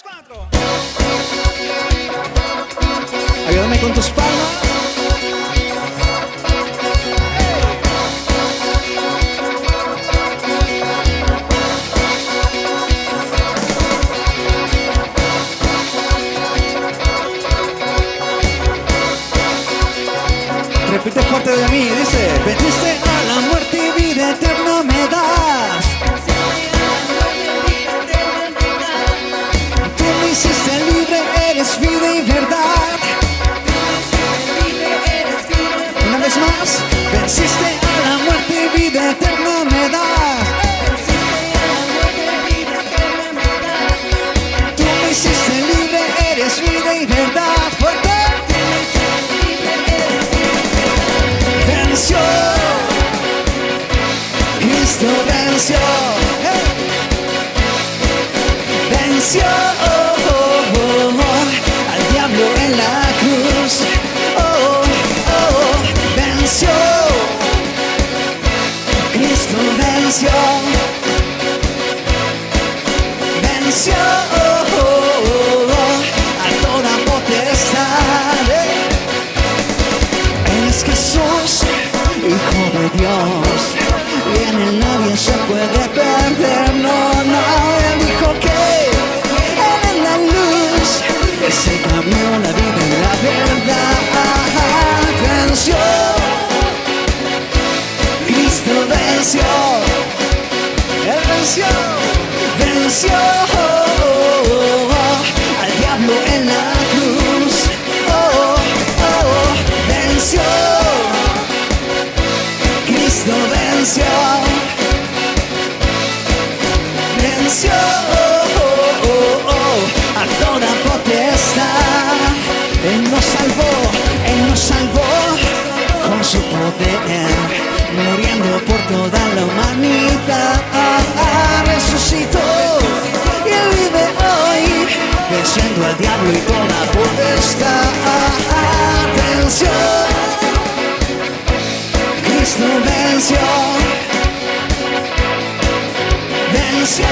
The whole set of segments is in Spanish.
4. Ayúdame con tus palmas. Repite fuerte de mí, dice: venciste a la muerte y vida eterna me das. Tú me hiciste libre, eres vida y verdad. Una vez más, venciste a la muerte y vida eterna me das. Tú me hiciste libre, eres vida y verdad. Fuerte. Venció, Cristo venció, venció al diablo en la cruz, venció, Cristo venció, venció a toda potestad. Es Jesús, Hijo de Dios, y en él nadie se puede perder. No, él dijo que él es la luz, es el camino, la vida y la verdad. Venció, Cristo venció, él venció, venció al diablo en la cruz. Venció, Cristo venció, venció a toda potestad. Él nos salvó con su poder, muriendo por toda la humanidad. Resucitó y él vive hoy, venciendo al diablo y toda potestad. Venció, Cristo venció, venció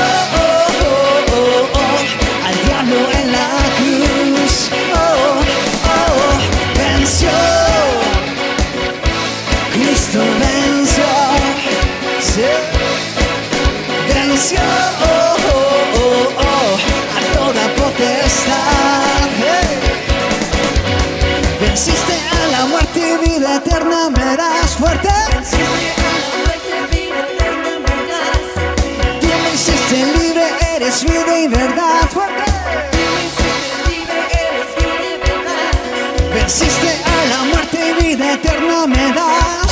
al diablo en la cruz. Venció, Cristo venció, sí, venció a toda potestad. Venciste a la muerte y vida eterna me das. Fuerte. Tú me hiciste libre, eres vida y verdad. Fuerte. Venciste a la muerte y vida eterna me das.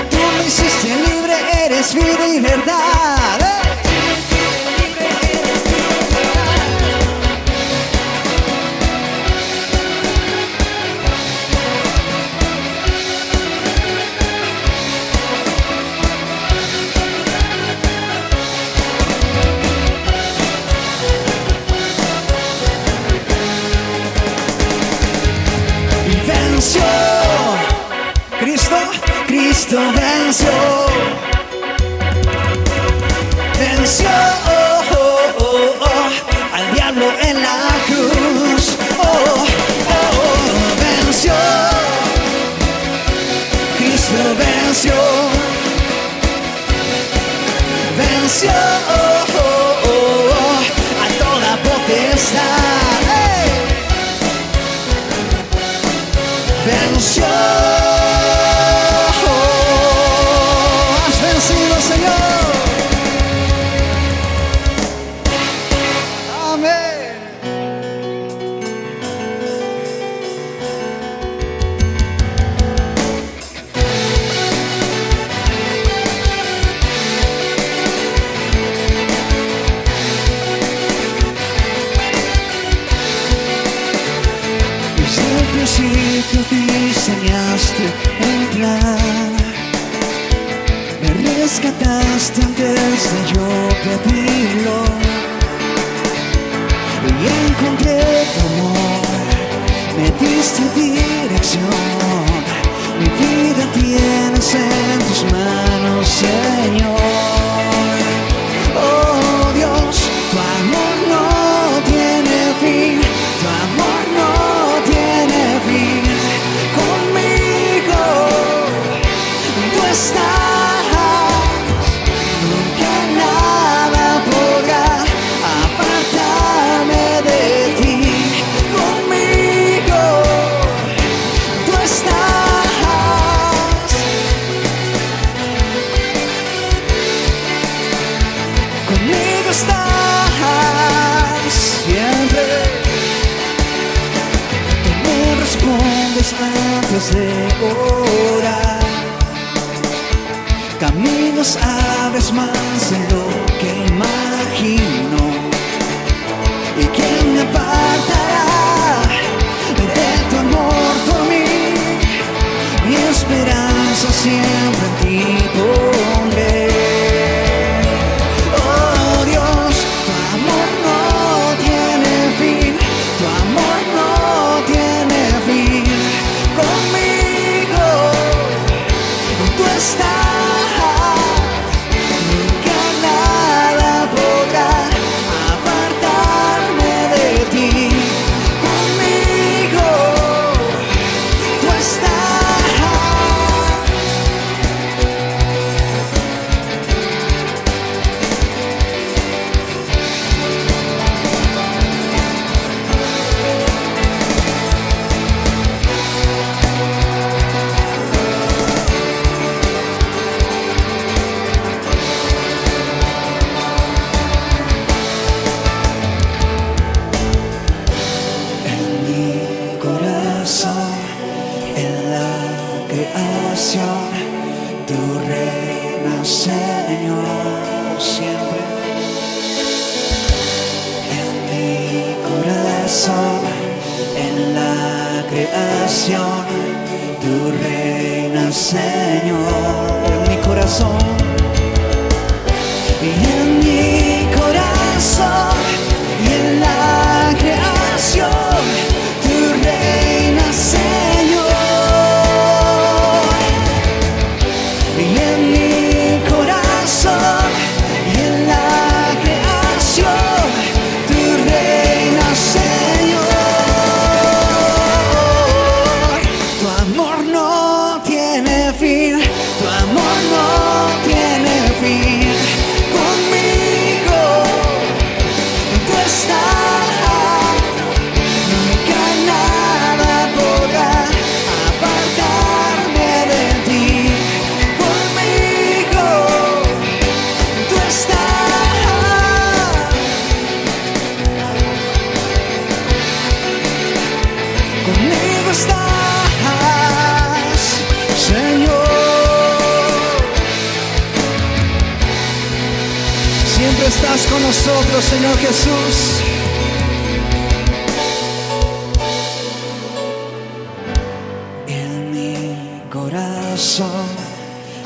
Tú me hiciste libre, eres vida y verdad. Venció, Cristo venció, venció al diablo en la cruz. Venció, Cristo venció, venció a toda potestad. Venció, has vencido, Señor. Amén. Desde el principio diseñaste un plan, me rescataste antes de yo pedirlo, y encontré tu amor, me diste dirección, mi vida tienes en tus manos, Señor. estás siempre. Tú me respondes antes de orar. Caminos abres más de lo que imagino. ¿Y quién me apartará de tu amor por mí? Mi esperanza siempre en ti pondré. Oh Dios, tu amor no tiene fin, tu amor no tiene fin. Conmigo tú estás, nunca nada podrá apartarme de ti. Conmigo tú estás. Tú reinas, Señor, siempre. En mi corazón, en la creación, tú reinas, Señor. En mi corazón y en mi corazón y en la creación, tú reinas, Señor. Y en mi corazón y en la creación, tú reinas, Señor. Tu amor no tiene fin, tu amor no tiene fin. Conmigo tú estás, nunca nada podrá apartarme de ti. Conmigo estás, Señor. Siempre estás con nosotros, Señor Jesús. En mi corazón,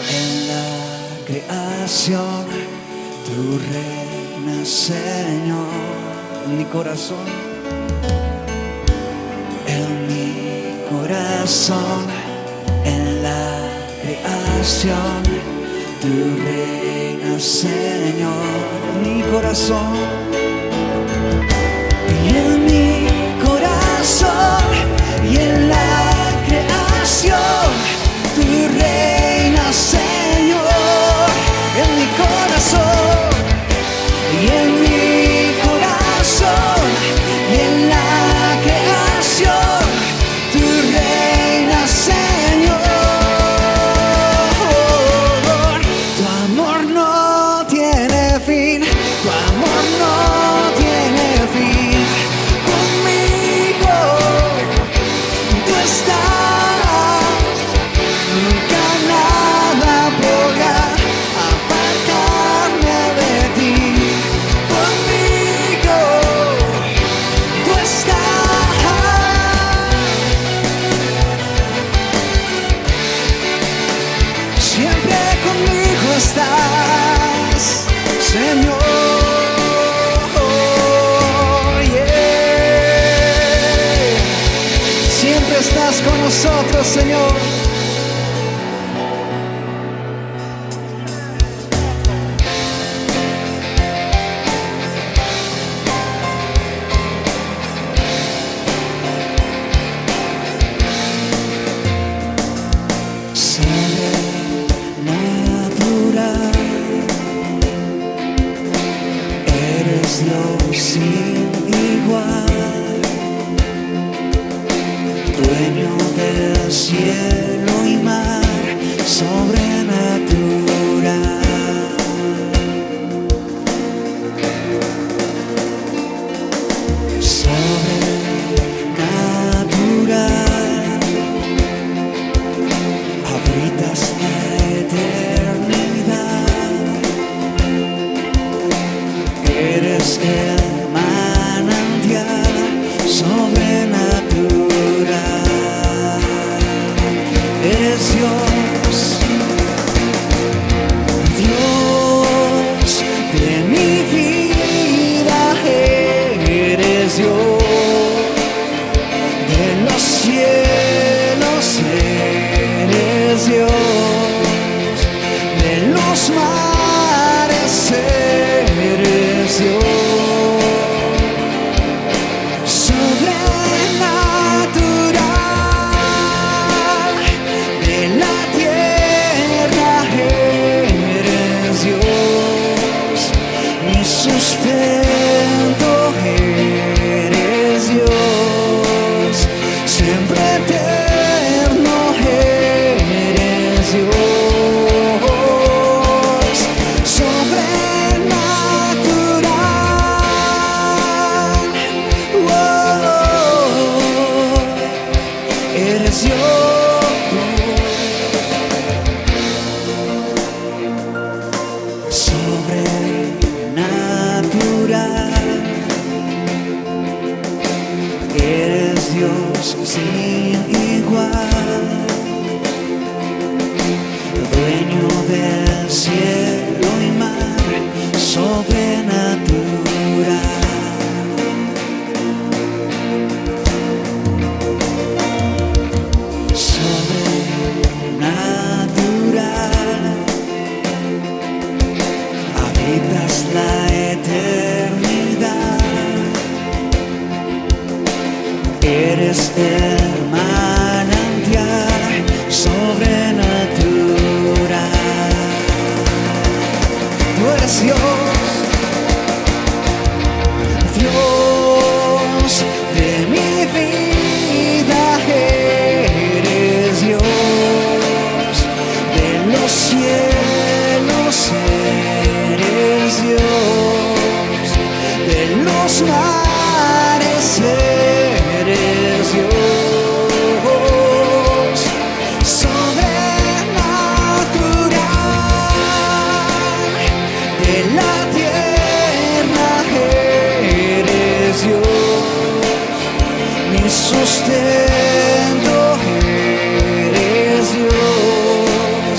en la creación, tú reinas, Señor. En mi corazón, corazón, en la creación, tú reinas, Señor. En mi corazón y en mi corazón y en la creación, tú reinas, Señor. En mi corazón y en mi corazón y en la creación, tú reinas, Señor. Tu amor no tiene fin, tu amor no tiene fin. Conmigo tú estás, nunca nada podrá apartarme de ti. Conmigo tú estás. Siempre conmigo estás, Señor. Yeah. Siempre estás con nosotros, Señor. sobrenatural. Eres Dios sin igual, dueño del cielo y mar, sobrenatural. Sobrenatural, habitas la eternidad, eres el manantial sobrenatural. Tú eres Dios, Dios de mi vida, eres Dios de los cielos, eres Dios de los mares, eres Dios sobrenatural, de la tierra eres Dios, mi sustento eres Dios,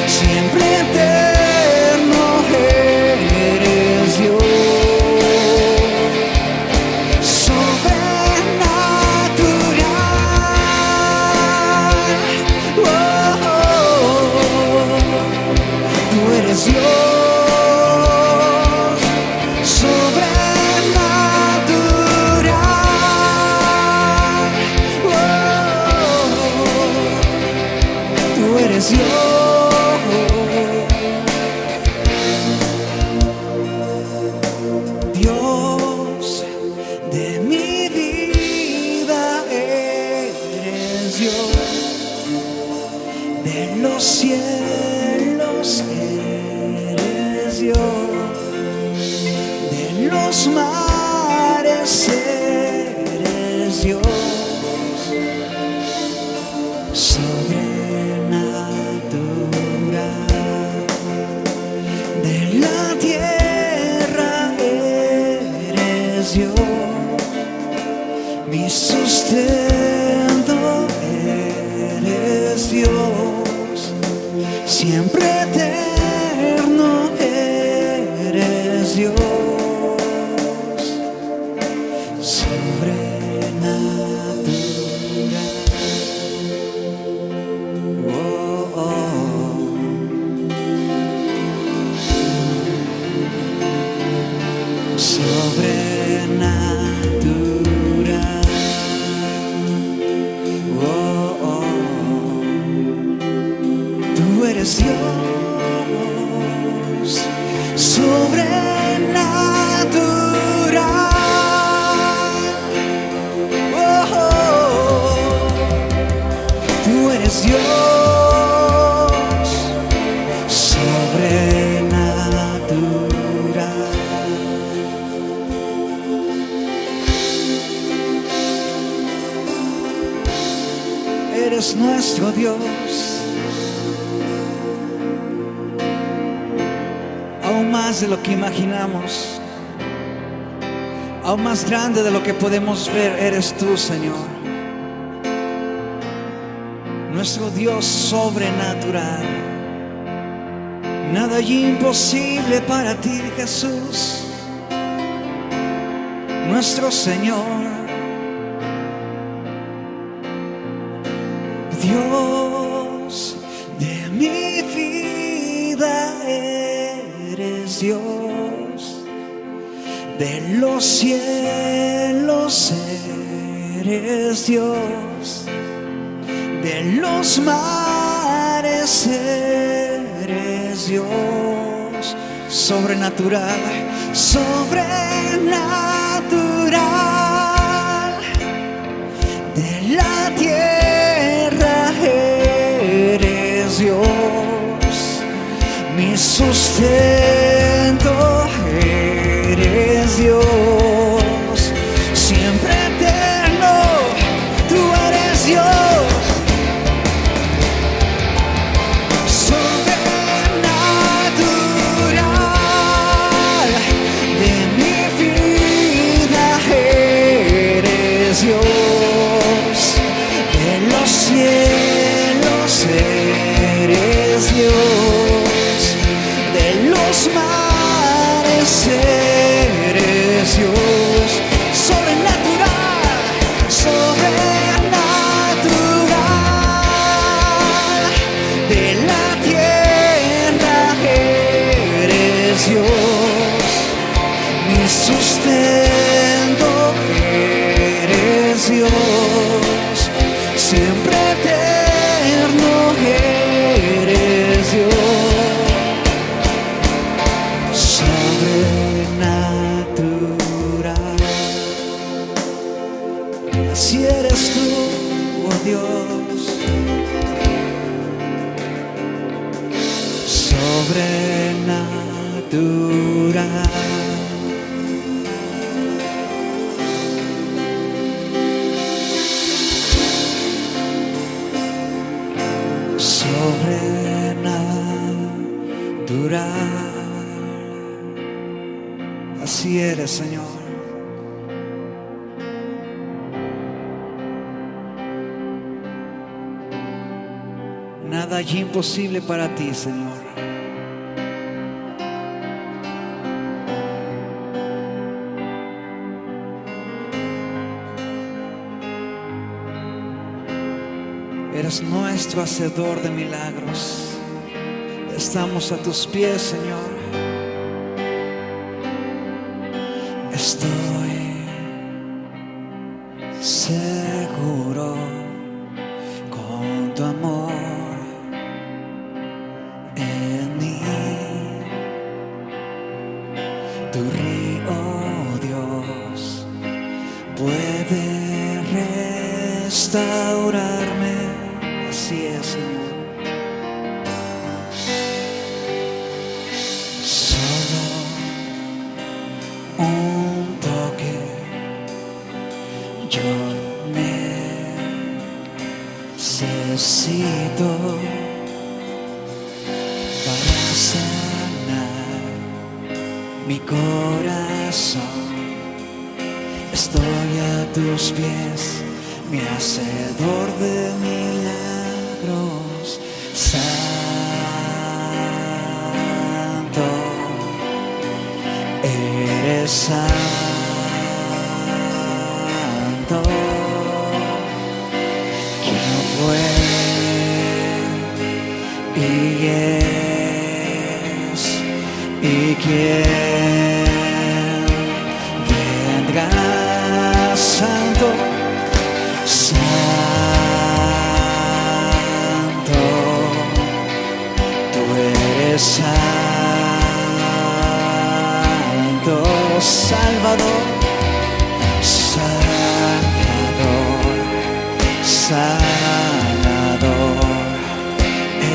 siempre eterno eres Dios, sobrenatural. Oh, oh, oh. Tú eres Dios sobrenatural. Oh, tú eres Dios. Dios de mi vida, eres Dios de los cielos, eres Dios de los mares, eres Dios sobrenatural, de la tierra eres Dios, mi sustento eres Dios, siempre eterno eres Dios, sobrenatural. Oh, oh. Sobrenatural. Oh, oh. Tú eres Dios sobrenatural. Oh, oh. Tú eres Dios sobrenatural. Eres nuestro Dios, aún más de lo que imaginamos, aún más grande de lo que podemos ver, eres tú, Señor, nuestro Dios sobrenatural. Nada hay imposible para ti, Jesús, nuestro Señor. Dios de mi vida, eres Dios de los cielos, eres Dios de los mares, eres Dios sobrenatural, sobrenatural, de la tierra eres Dios, mi sustento eres Dios, siempre eterno, tú eres Dios. Sobrenatural. los mares eres Dios, sobrenatural, sobrenatural, de la tierra eres Dios, mi sustento eres Dios, siempre eterno eres Dios, sobrenatural. Así eres tú, oh Dios, sobrenatural. Sobrenatural. Así eres, Señor. Nada hay imposible para ti, Señor. Eres nuestro hacedor de milagros. Estamos a tus pies, Señor. Estoy seguro con tu amor en mí. Tu río, Dios, puede restaurarme. Así es, Señor. Solo un toque yo necesito para sanar mi corazón. Estoy a tus pies, mi hacedor de milagros, santo, eres santo. ¿Quién fue y es y quién vendrá? Santo, santo, tú eres santo, Salvador, Salvador, sanador.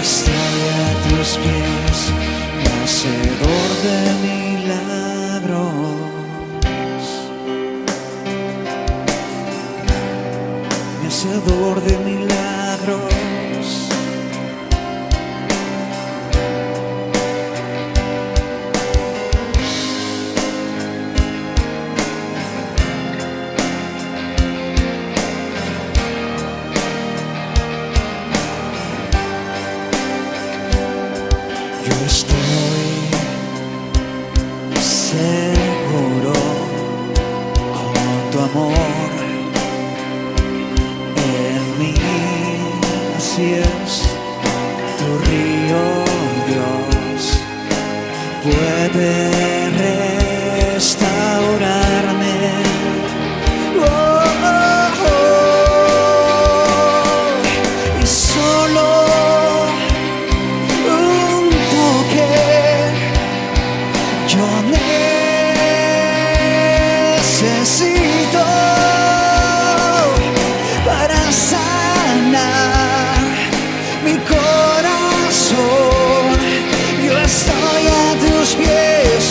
Estoy a tus pies, mi hacedor de milagros. Hacedor de milagros. Yo estoy seguro con tu amor. Así es, tu río, Dios, puede restaurarme. Oh, oh, oh. Y solo un toque yo necesito para sanar mi corazón. Yo estoy a tus pies,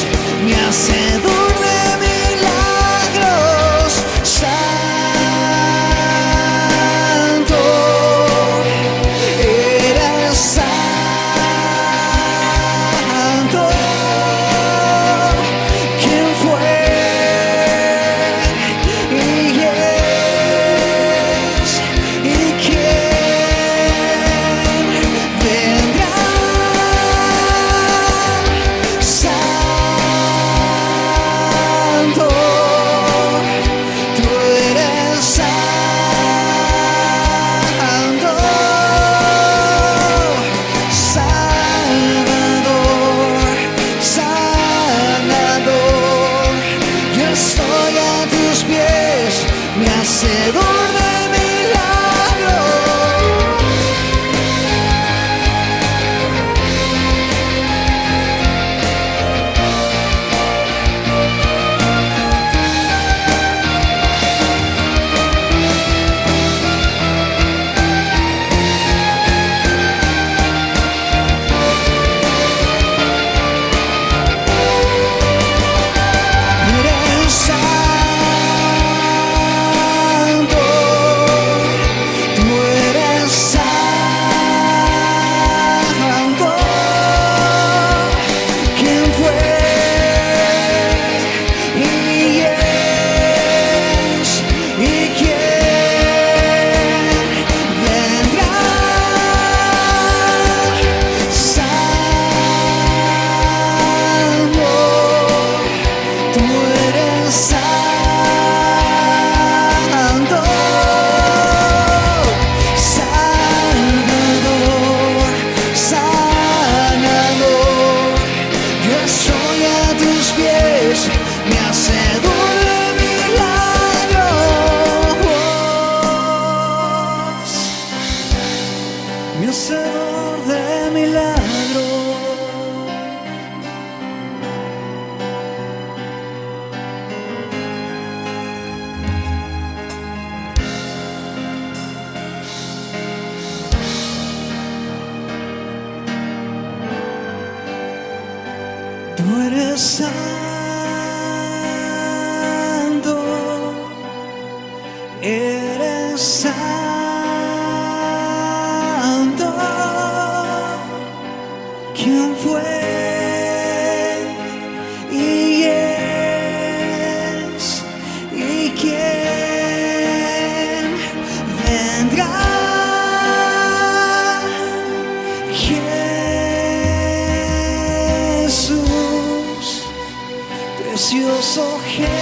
Tú eres santo, eres santo. ¿Quién fue y es y quién vendrá? Jesús, precioso Jesús,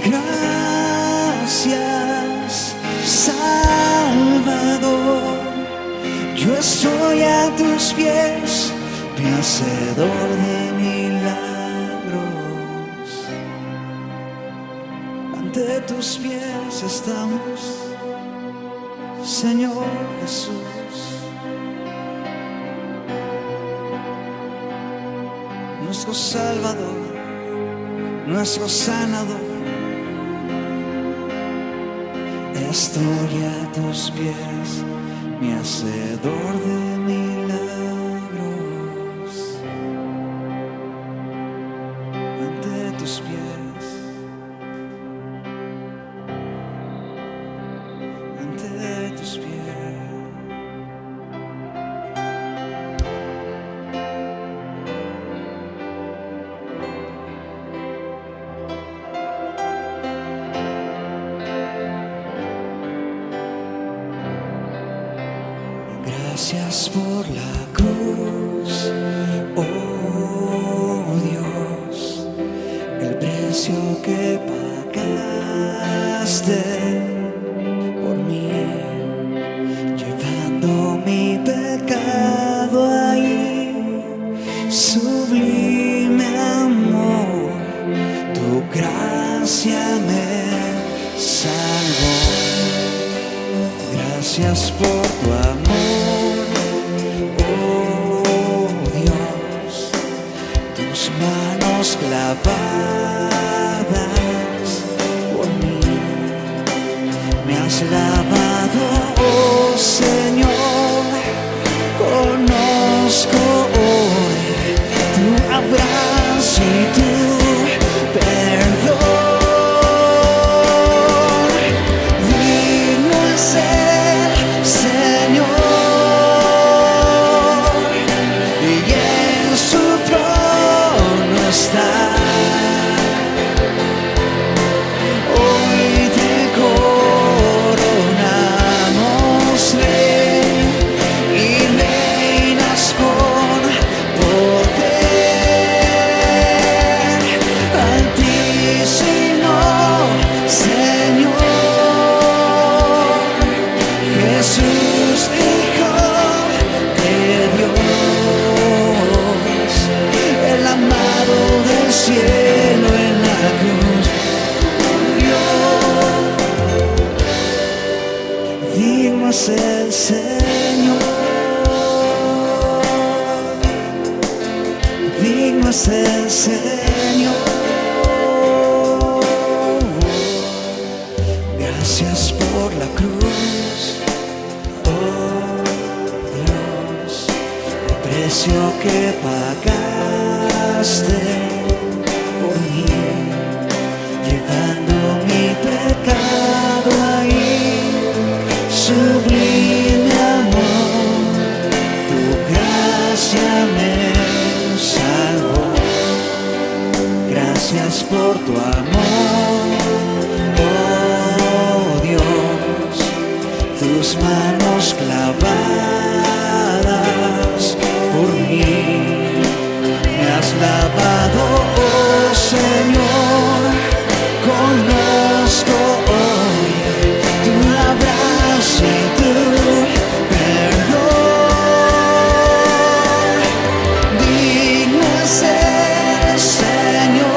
gracias Salvador. Yo estoy a tus pies, mi hacedor de milagros. Ante tus pies estamos, Señor Jesús, nuestro Salvador, nuestro sanador. Estoy a tus pies, mi hacedor de milagros. Ante tus pies, ante tus pies. Gracias por la cruz, oh Dios, el precio que pagaste por mí, llevando mi pecado ahí. Sublime amor, tu gracia me salvó. Gracias por tu amor, oh Dios, tus manos clavadas por mí me has lavado, oh Señor. Conozco hoy tu abrazo y tu perdón. Digno es el Señor y en su trono está. Hoy te coronamos Rey y reinas con poder. Altísimo Señor Jesús, Hijo de Dios, el amado del cielo en la cruz murió. Digno es el Señor, digno es el Señor. Gracias por la cruz, oh Dios, el precio que pagaste por mí, llevando mi pecado ahí. Sublime amor, tu gracia me salvó. Gracias por tu amor, oh Dios, tus manos clavadas por mí me has lavado, oh Señor. Conozco hoy tu abrazo y tu perdón. Digno es el Señor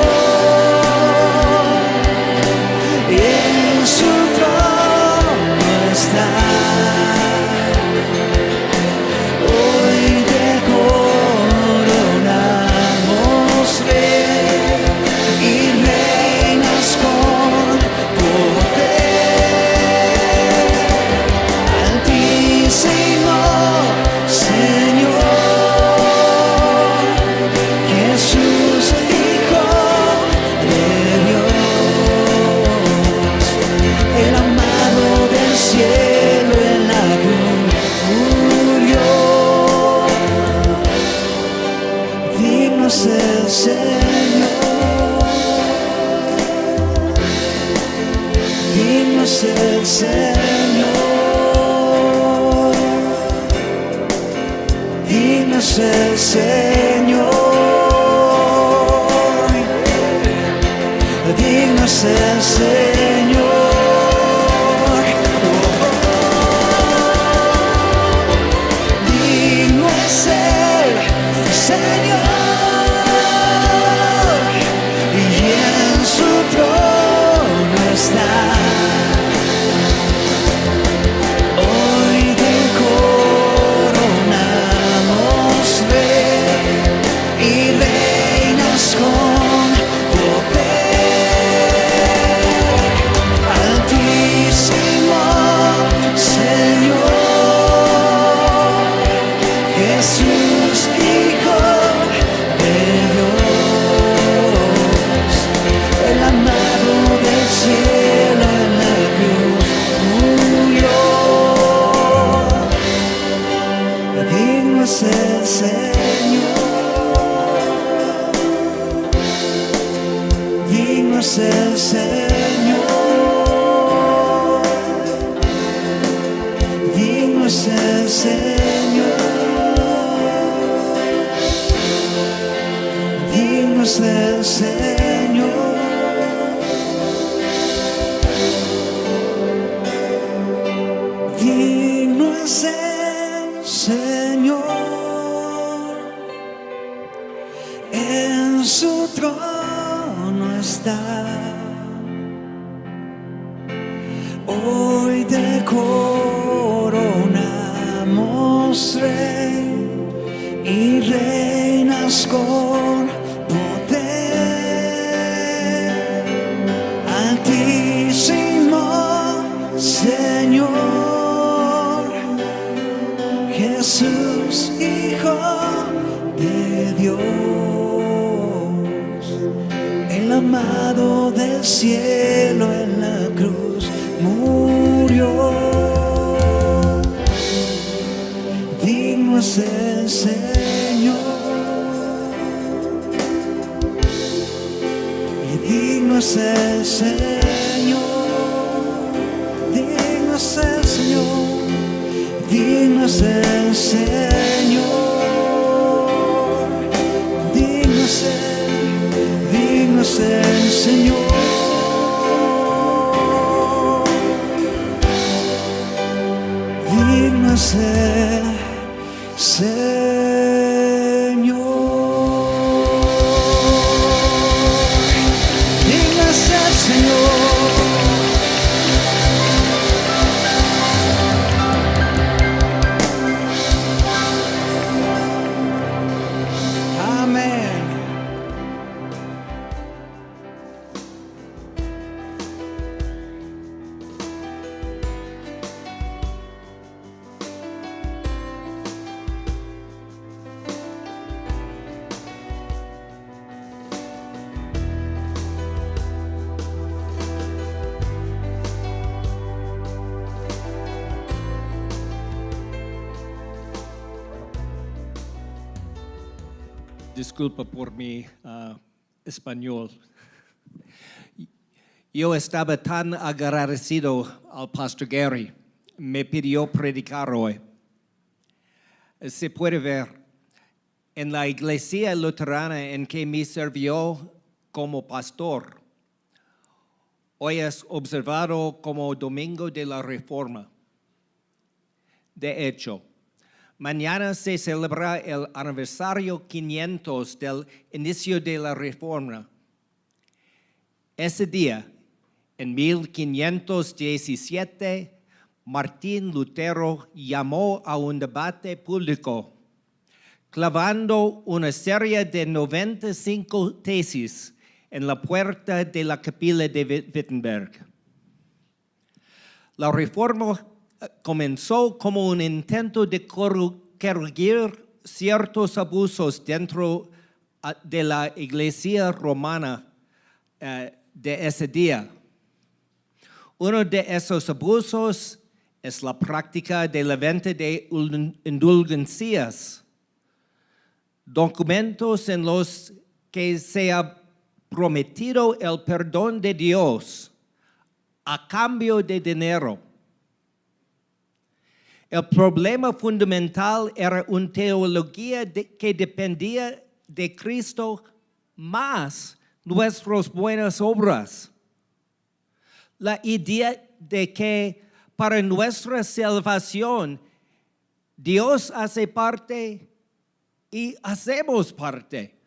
digno es el Señor, digno es el Señor. Digno es el Señor, y en su trono está. Hoy te coronamos rey y reinas con poder. Altísimo Señor Jesús, Hijo de Dios, el amado del cielo en la cruz murió. Digno es el Señor, digno es el Señor, digno es el Señor, digno es el Señor. Digno es el Señor, en su trono está. Hoy te coronamos rey y reinas con poder. Altísimo Señor Jesús, Hijo de Dios, el amado del cielo en la cruz murió. Digno es el Señor, y digno es el Señor, digno es el Señor, digno es el Señor, digno es el Señor, digno es el Señor, digno es el Señor. Amén. Disculpa por mi español. Yo estaba tan agradecido al Pastor Gary. Me pidió predicar hoy. Se puede ver en la iglesia luterana en que me sirvió como pastor. Hoy es observado como Domingo de la Reforma. De hecho, mañana se celebra el aniversario 500 del inicio de la Reforma. Ese día, en 1517, Martín Lutero llamó a un debate público, clavando una serie de 95 tesis en la puerta de la capilla de Wittenberg. La Reforma comenzó como un intento de corregir ciertos abusos dentro de la iglesia romana de ese día. Uno de esos abusos es la práctica de la venta de indulgencias, documentos en los que se ha prometido el perdón de Dios a cambio de dinero. El problema fundamental era una teología que dependía de Cristo más nuestras buenas obras. La idea de que para nuestra salvación Dios hace parte y hacemos parte.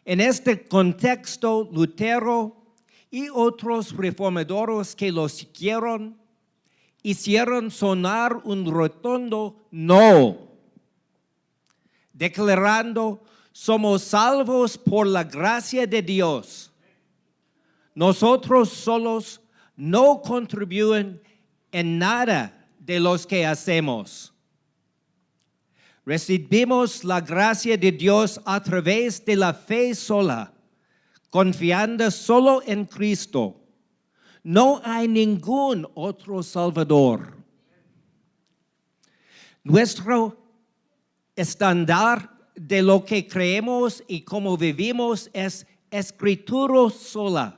En este contexto, Lutero y otros reformadores que lo siguieron hicieron sonar un rotundo no, declarando: somos salvos por la gracia de Dios. Nosotros solos no contribuyen en nada de los que hacemos. Recibimos la gracia de Dios a través de la fe sola, confiando solo en Cristo. No hay ningún otro Salvador. Nuestro estándar de lo que creemos y cómo vivimos es escritura sola.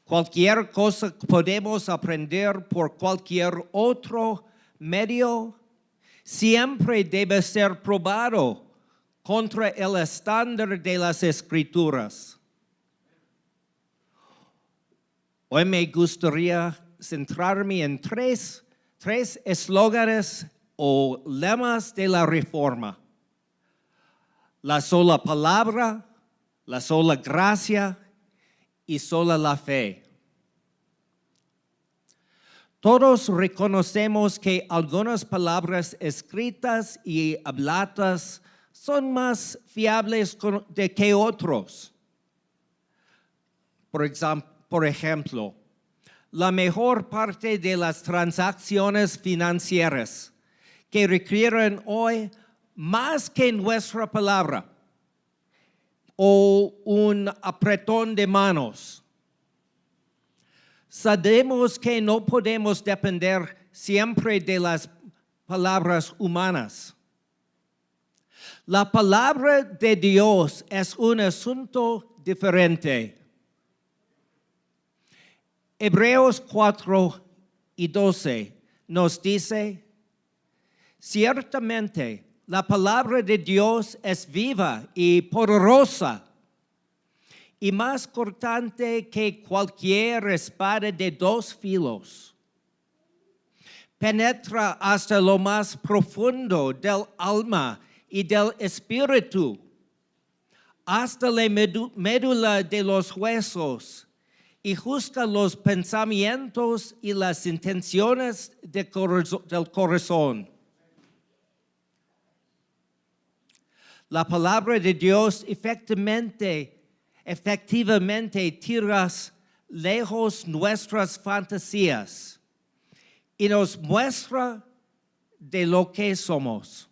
Cualquier cosa podemos aprender por cualquier otro medio siempre debe ser probado contra el estándar de las Escrituras. Hoy me gustaría centrarme en tres eslóganes o lemas de la Reforma: la sola palabra, la sola gracia y sola la fe. Todos reconocemos que algunas palabras escritas y habladas son más fiables que otros. Por ejemplo, la mejor parte de las transacciones financieras que requieren hoy más que nuestra palabra o un apretón de manos. Sabemos que no podemos depender siempre de las palabras humanas. La palabra de Dios es un asunto diferente. Hebreos 4:12 nos dice: ciertamente la palabra de Dios es viva y poderosa, y más cortante que cualquier espada de dos filos. Penetra hasta lo más profundo del alma y del espíritu, hasta la médula de los huesos, y juzga los pensamientos y las intenciones del corazón. La palabra de Dios efectivamente tiras lejos nuestras fantasías y nos muestra de lo que somos.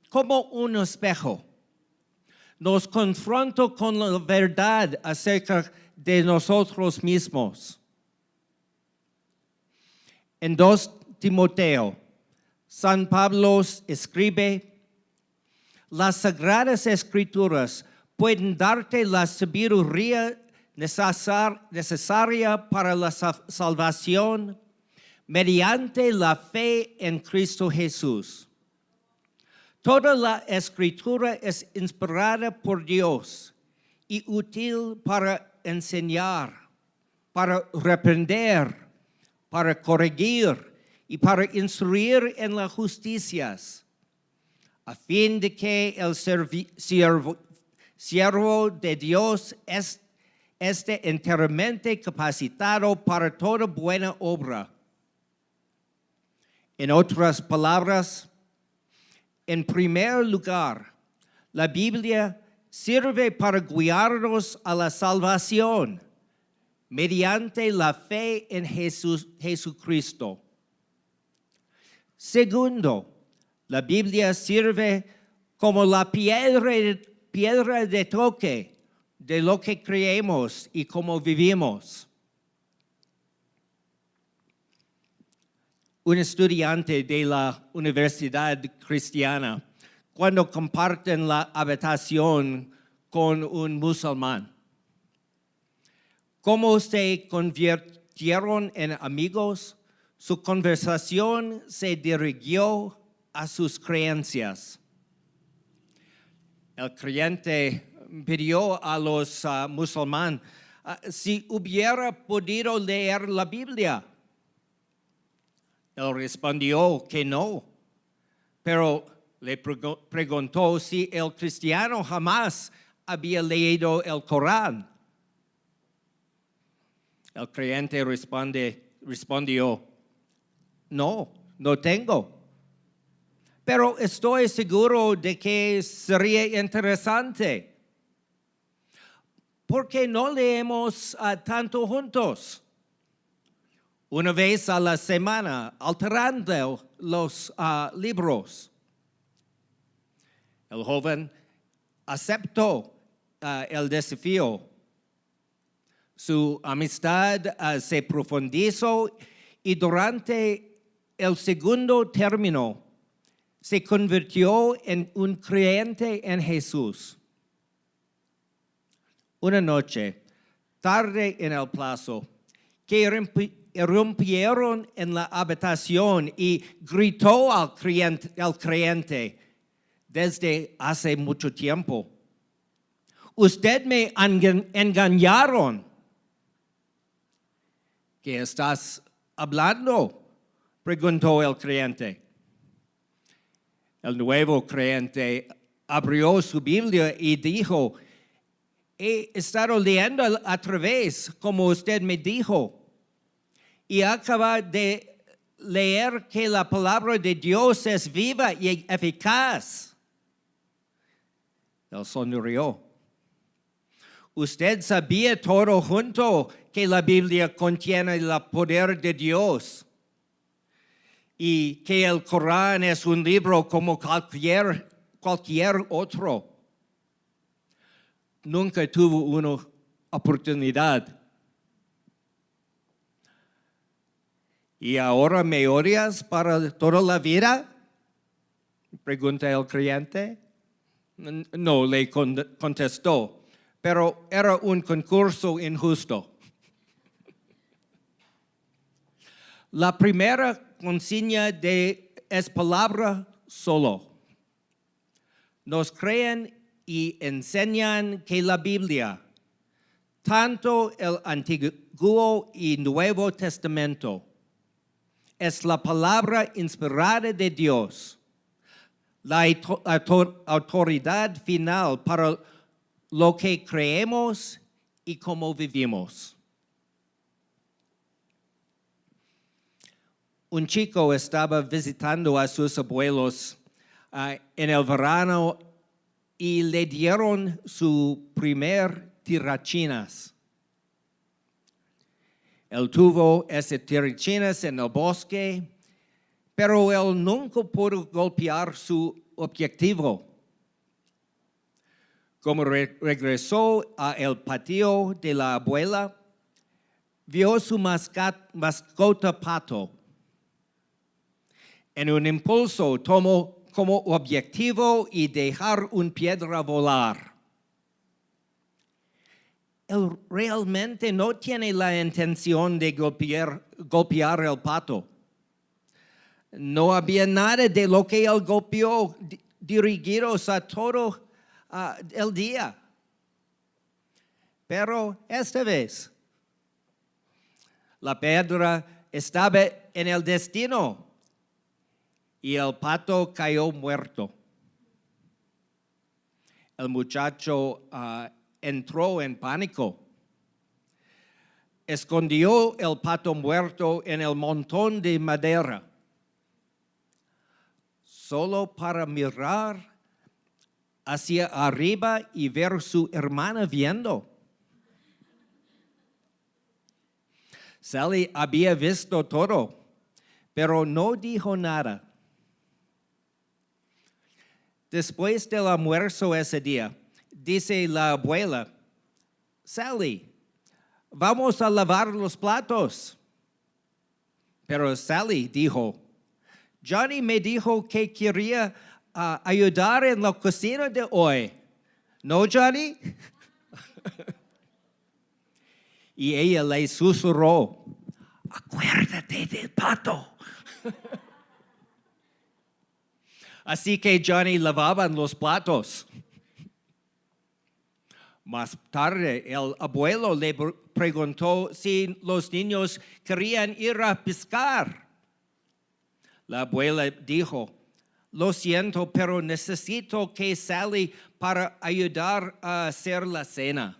Como un espejo, nos confronta con la verdad acerca de nosotros mismos. En 2 Timoteo, San Pablo escribe: las Sagradas Escrituras pueden darte la sabiduría necesaria para la salvación mediante la fe en Cristo Jesús. Toda la Escritura es inspirada por Dios y útil para enseñar, para reprender, para corregir y para instruir en las justicias, a fin de que el siervo de Dios esté enteramente capacitado para toda buena obra. En otras palabras, en primer lugar, la Biblia sirve para guiarnos a la salvación mediante la fe en Jesucristo. Segundo, la Biblia sirve como la piedra de toque de lo que creemos y cómo vivimos. Un estudiante de la Universidad Cristiana, cuando comparten la habitación con un musulmán, ¿cómo se convirtieron en amigos? Su conversación se dirigió a sus creencias. El creyente pidió a los musulmanes si hubiera podido leer la Biblia. Él respondió que no, pero le preguntó si el cristiano jamás había leído el Corán. El creyente respondió, no tengo. Pero estoy seguro de que sería interesante. ¿Por qué no leemos tanto juntos? Una vez a la semana, alternando los libros. El joven aceptó el desafío. Su amistad se profundizó y durante el segundo término se convirtió en un creyente en Jesús. Una noche, tarde en el plazo, que irrumpieron en la habitación y gritó al creyente desde hace mucho tiempo. Usted me engañaron. ¿Qué estás hablando?, preguntó el creyente. El nuevo creyente abrió su Biblia y dijo, he estado leyendo a través como usted me dijo y acaba de leer que la palabra de Dios es viva y eficaz. Él sonrió. Usted sabía todo junto que la Biblia contiene el poder de Dios y que el Corán es un libro como cualquier otro. Nunca tuvo una oportunidad. ¿Y ahora me odias para toda la vida?, pregunta el creyente. No, le contestó, pero era un concurso injusto. La primera consigna es palabra solo. Nos creen y enseñan que la Biblia, tanto el Antiguo y Nuevo Testamento, es la palabra inspirada de Dios, la autoridad final para lo que creemos y cómo vivimos. Un chico estaba visitando a sus abuelos en el verano y le dieron su primer tirachinas. Él tuvo ese tirachinas en el bosque, pero él nunca pudo golpear su objetivo. Como regresó al patio de la abuela, vio su mascota pato. En un impulso tomó como objetivo y dejar una piedra volar. Él realmente no tiene la intención de golpear el pato. No había nada de lo que él golpeó dirigidos a todo el día. Pero esta vez, la piedra estaba en el destino y el pato cayó muerto. El muchacho entró en pánico. Escondió el pato muerto en el montón de madera, solo para mirar hacia arriba y ver su hermana viendo. Sally había visto todo, pero no dijo nada. Después del almuerzo ese día, dice la abuela, Sally, vamos a lavar los platos. Pero Sally dijo, Johnny me dijo que quería ayudar en la cocina de hoy. ¿No, Johnny? Y ella le susurró, acuérdate del pato. Así que Johnny lavaba los platos. Más tarde, el abuelo le preguntó si los niños querían ir a pescar. La abuela dijo, lo siento, pero necesito que Sally para ayudar a hacer la cena.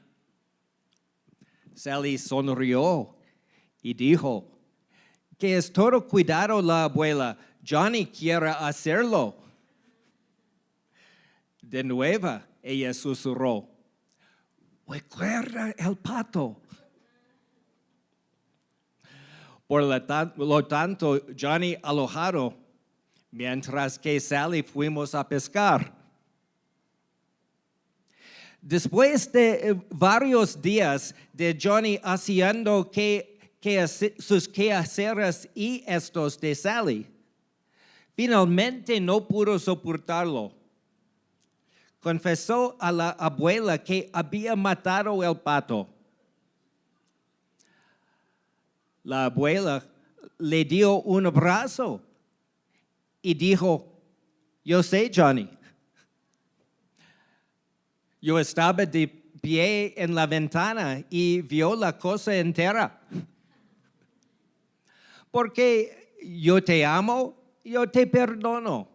Sally sonrió y dijo, que es todo cuidado la abuela, Johnny quiere hacerlo. De nuevo, ella susurró, recuerda el pato. Por lo tanto, Johnny alojado, mientras que Sally fuimos a pescar. Después de varios días de Johnny haciendo sus quehaceres y estos de Sally, finalmente no pudo soportarlo. Confesó a la abuela que había matado el pato. La abuela le dio un abrazo y dijo, yo sé, Johnny. Yo estaba de pie en la ventana y vio la cosa entera. Porque yo te amo, yo te perdono.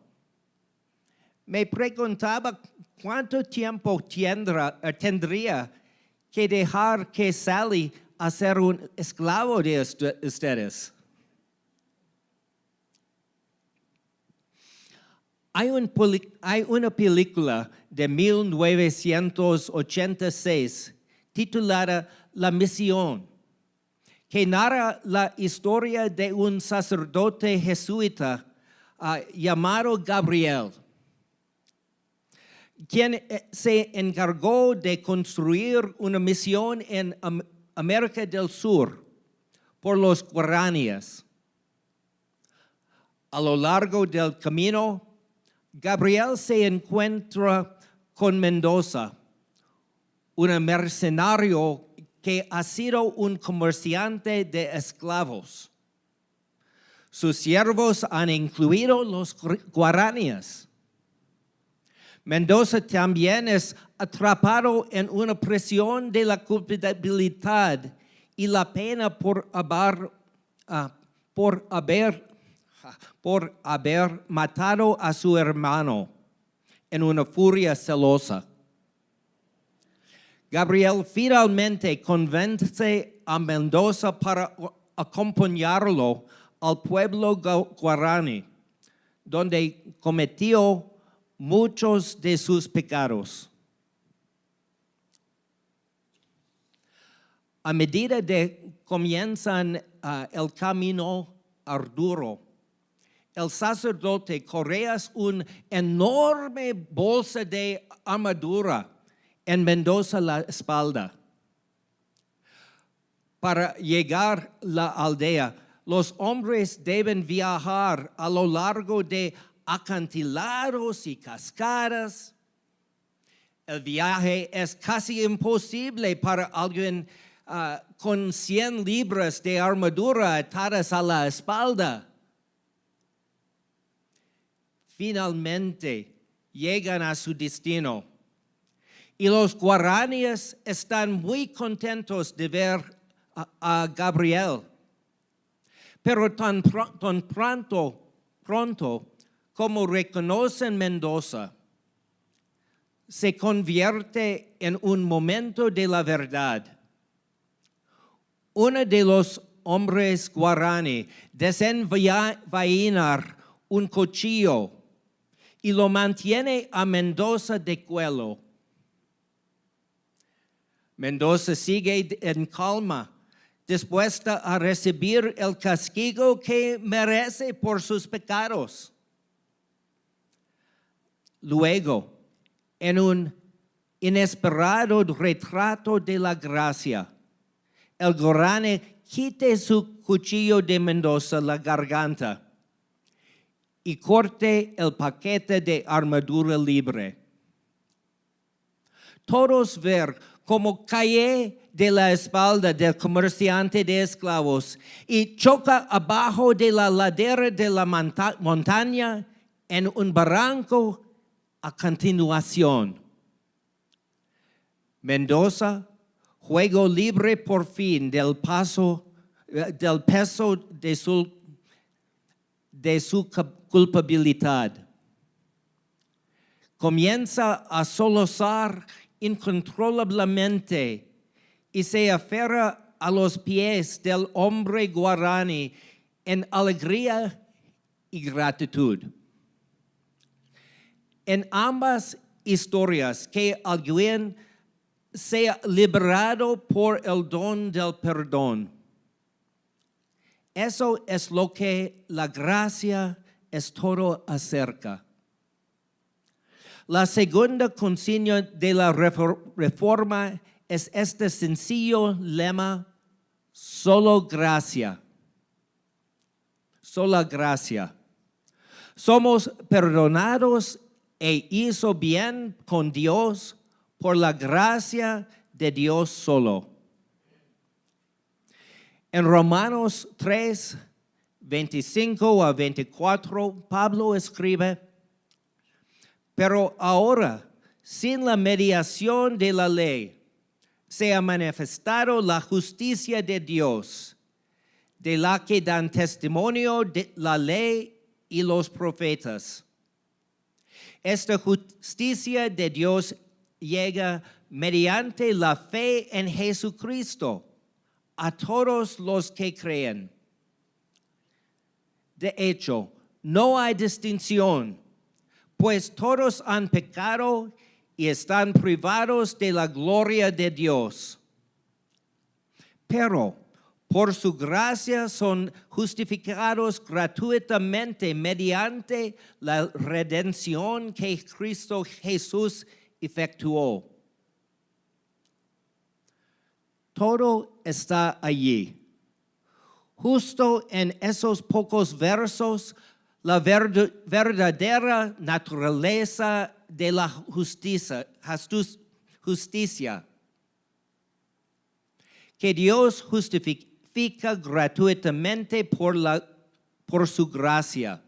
Me preguntaba cuánto tiempo tendría que dejar que Sally a ser un esclavo de ustedes. Hay una película de 1986 titulada La Misión, que narra la historia de un sacerdote jesuita llamado Gabriel, quien se encargó de construir una misión en América del Sur por los guaraníes. A lo largo del camino, Gabriel se encuentra con Mendoza, un mercenario que ha sido un comerciante de esclavos. Sus siervos han incluido los guaraníes. Mendoza también es atrapado en una prisión de la culpabilidad y la pena por haber matado a su hermano en una furia celosa. Gabriel finalmente convence a Mendoza para acompañarlo al pueblo guaraní, donde cometió muchos de sus pecados. A medida que comienzan el camino arduo, el sacerdote correa una enorme bolsa de armadura en Mendoza la espalda. Para llegar a la aldea, los hombres deben viajar a lo largo de acantilados y cascadas. El viaje es casi imposible para alguien con 100 libras de armadura atadas a la espalda. Finalmente llegan a su destino y los guaraníes están muy contentos de ver a Gabriel. Pero tan pronto como reconocen Mendoza, se convierte en un momento de la verdad. Uno de los hombres guaraní desenvaina un cuchillo y lo mantiene a Mendoza de cuello. Mendoza sigue en calma, dispuesta a recibir el castigo que merece por sus pecados. Luego, en un inesperado retrato de la gracia, el guaraní quite su cuchillo de Mendoza la garganta y corte el paquete de armadura libre. todos ver cómo cae de la espalda del comerciante de esclavos y choca abajo de la ladera de la montaña en un barranco a continuación. Mendoza, juego libre por fin del peso de su culpabilidad. Comienza a sollozar incontrolablemente y se aferra a los pies del hombre guaraní en alegría y gratitud. En ambas historias que alguien sea liberado por el don del perdón. Eso es lo que la gracia es todo acerca. La segunda consigna de la reforma es este sencillo lema: solo gracia. Sola gracia. Somos perdonados e hizo bien con Dios por la gracia de Dios solo. En Romanos 3, 25 a 24, Pablo escribe: pero ahora, sin la mediación de la ley, se ha manifestado la justicia de Dios, de la que dan testimonio de la ley y los profetas. Esta justicia de Dios llega mediante la fe en Jesucristo a todos los que creen. De hecho, no hay distinción, pues todos han pecado y están privados de la gloria de Dios. Pero por su gracia son justificados gratuitamente mediante la redención que Cristo Jesús efectuó. Todo está allí. Justo en esos pocos versos, la verdadera naturaleza de la justicia, que Dios justifica gratuitamente por su gracia.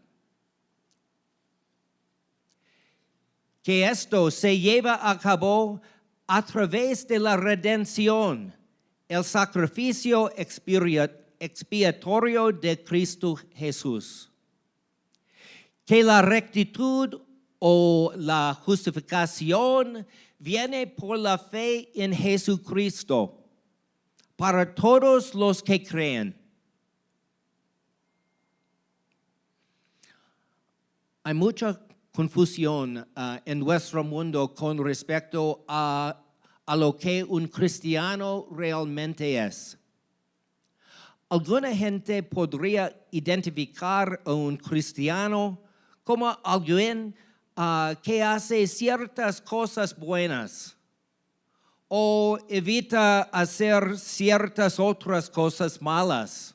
Que esto se lleva a cabo a través de la redención, el sacrificio expiatorio de Cristo Jesús. Que la rectitud o la justificación viene por la fe en Jesucristo para todos los que creen. Hay mucha confusión en nuestro mundo con respecto a lo que un cristiano realmente es. Alguna gente podría identificar a un cristiano como alguien que hace ciertas cosas buenas o evita hacer ciertas otras cosas malas.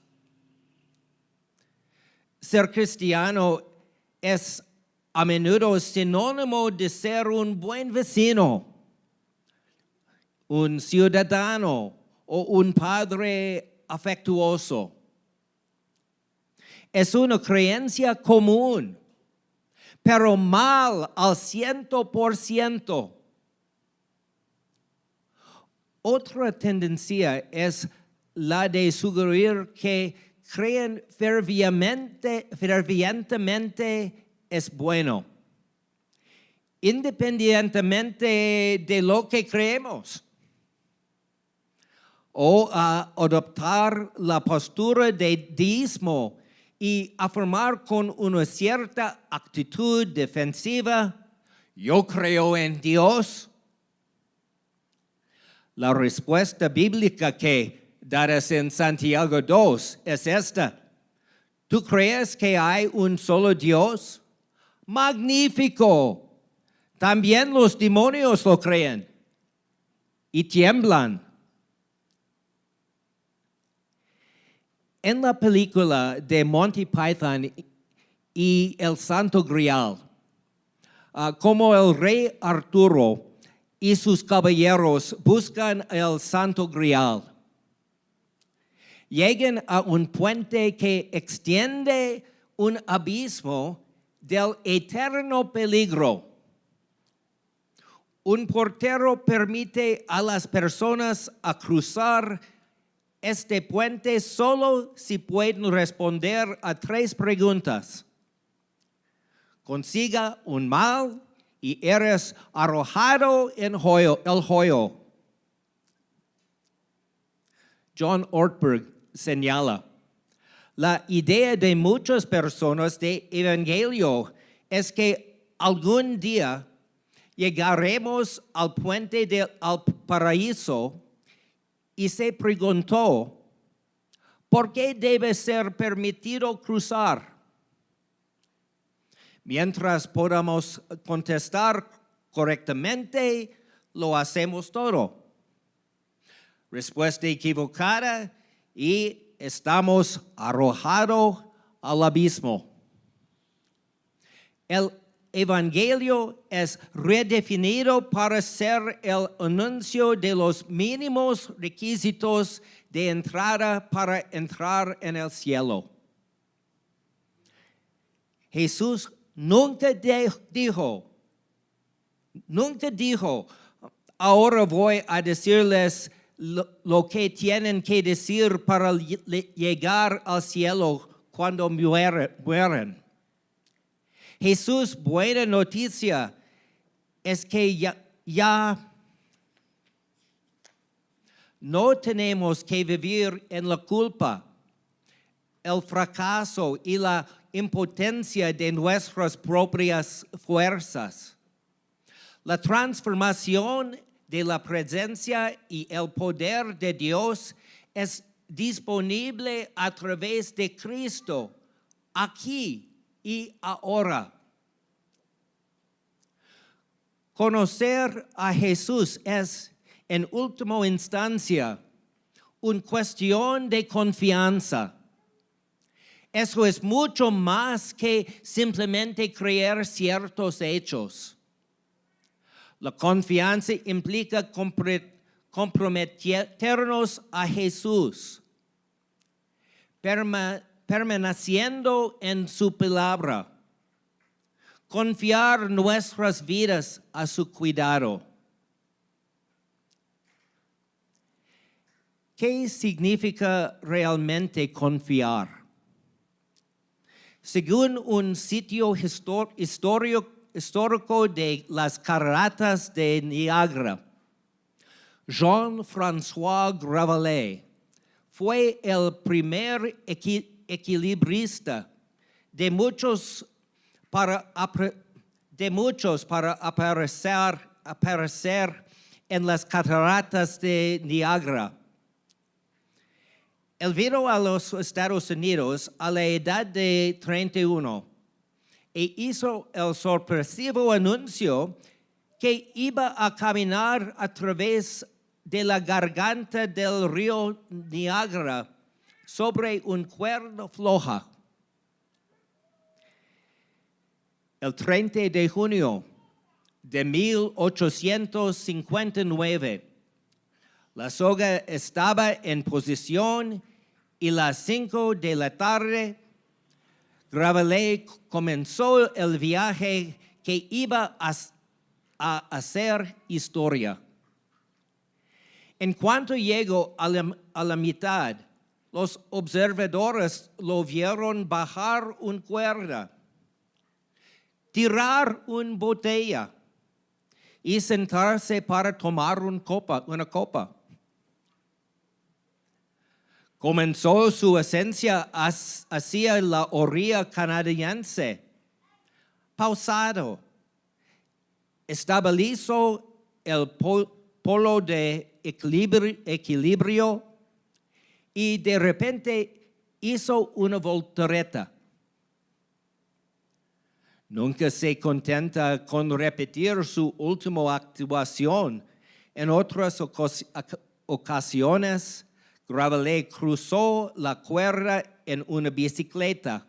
Ser cristiano es a menudo sinónimo de ser un buen vecino, un ciudadano o un padre afectuoso. Es una creencia común, pero mal al 100%. Otra tendencia es la de sugerir que creen fervientemente es bueno, independientemente de lo que creemos, o adoptar la postura de deísmo y afirmar con una cierta actitud defensiva: yo creo en Dios. La respuesta bíblica que darás en Santiago 2 es esta: ¿tú crees que hay un solo Dios? ¡Magnífico! También los demonios lo creen y tiemblan. En la película de Monty Python y el Santo Grial, como el rey Arturo y sus caballeros buscan el Santo Grial. Llegan a un puente que extiende un abismo del eterno peligro. Un portero permite a las personas a cruzar este puente solo si pueden responder a 3 preguntas. Consiga un mal y eres arrojado en el hoyo. John Ortberg señala, la idea de muchas personas de evangelio es que algún día llegaremos al puente al paraíso y se preguntó, ¿por qué debe ser permitido cruzar? Mientras podamos contestar correctamente, lo hacemos todo. Respuesta equivocada y estamos arrojados al abismo. El Evangelio es redefinido para ser el anuncio de los mínimos requisitos de entrada para entrar en el cielo. Jesús nunca dijo, ahora voy a decirles lo que tienen que decir para llegar al cielo cuando mueren. Jesús, buena noticia, es que ya no tenemos que vivir en la culpa, el fracaso y la impotencia de nuestras propias fuerzas. La transformación de la presencia y el poder de Dios es disponible a través de Cristo, aquí y ahora. Conocer a Jesús es, en última instancia, una cuestión de confianza. Eso es mucho más que simplemente creer ciertos hechos. La confianza implica comprometernos a Jesús, permaneciendo en su palabra, confiar nuestras vidas a su cuidado. ¿Qué significa realmente confiar? Según un sitio histórico de las cataratas de Niágara, Jean-François Gravelet fue el primer equilibrista de muchos para aparecer en las cataratas de Niágara. Él vino a los Estados Unidos a la edad de 31 e hizo el sorpresivo anuncio que iba a caminar a través de la garganta del río Niágara sobre un cuerda floja. El 30 de junio de 1859, la soga estaba en posición y a las 5 de la tarde, Gravelet comenzó el viaje que iba a hacer historia. En cuanto llegó a la mitad, los observadores lo vieron bajar una cuerda, tirar una botella y sentarse para tomar una copa. Comenzó su ascensión hacia la orilla canadiense. Pausado, estabilizó el polo de equilibrio y de repente hizo una voltereta. Nunca se contenta con repetir su última actuación. En otras ocasiones, Gravelet cruzó la cuerda en una bicicleta.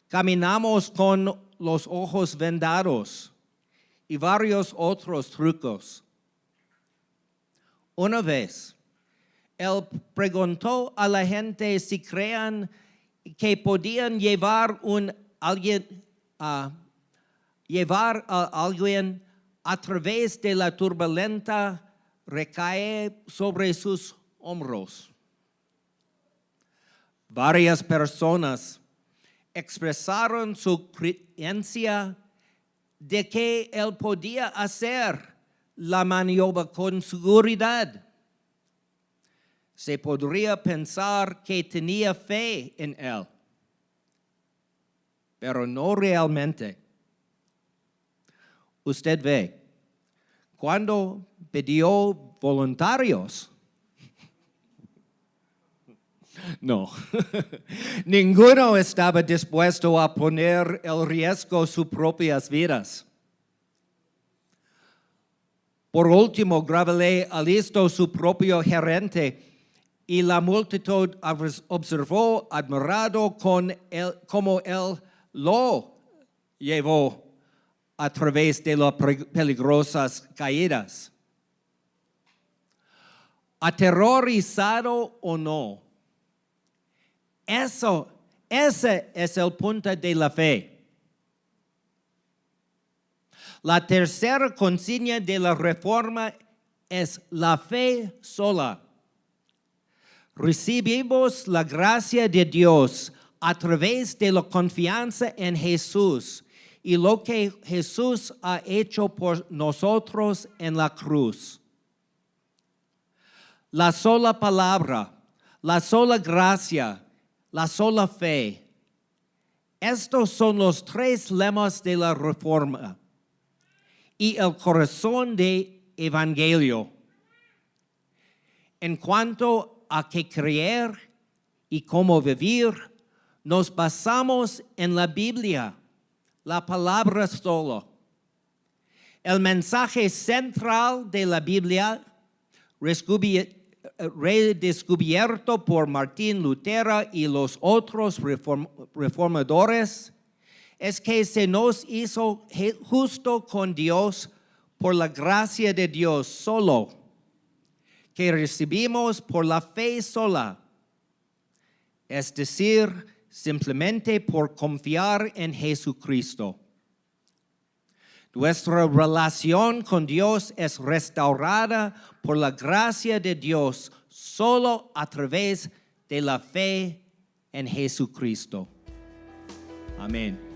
Caminamos con los ojos vendados y varios otros trucos. Una vez, él preguntó a la gente si creían que podían llevar a alguien a través de la turbulenta recae sobre sus hombros. Varias personas expresaron su creencia de que él podía hacer la maniobra con seguridad. Se podría pensar que tenía fe en él, pero no realmente. Usted ve, cuando pidió voluntarios, no, ninguno estaba dispuesto a poner en riesgo sus propias vidas. Por último, Gabriel alistó su propio gerente y la multitud observó admirado cómo él lo llevó a través de las peligrosas caídas. Aterrorizado o no, ese es el punto de la fe. La tercera consigna de la reforma es la fe sola. Recibimos la gracia de Dios a través de la confianza en Jesús y lo que Jesús ha hecho por nosotros en la cruz. La sola palabra, la sola gracia, la sola fe. Estos son los tres lemas de la reforma y el corazón del evangelio. En cuanto a qué creer y cómo vivir, nos basamos en la Biblia, la palabra sola. El mensaje central de la Biblia, redescubierto por Martín Lutero y los otros reformadores, es que se nos hizo justo con Dios por la gracia de Dios solo, que recibimos por la fe sola, es decir, simplemente por confiar en Jesucristo. Nuestra relación con Dios es restaurada por la gracia de Dios solo a través de la fe en Jesucristo. Amén.